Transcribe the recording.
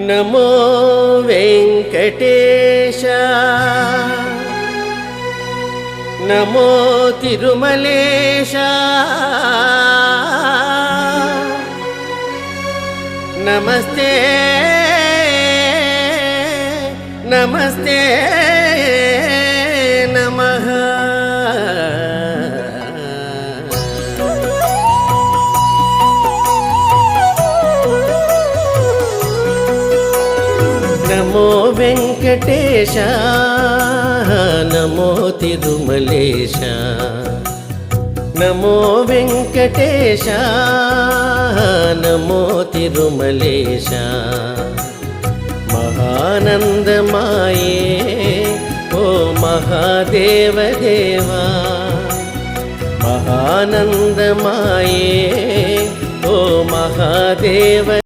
నమో వెంకటేశ నమో తిరుమలేశ నమస్తే నమస్తే నమః. నమో వెంకటేశ నమో తిరుమలేశ నమో వెంకటేశ నమో తిరుమలేశ. మహానందమాయే ఓ మహాదేవదేవా మహానందమాయే ఓ మహాదేవ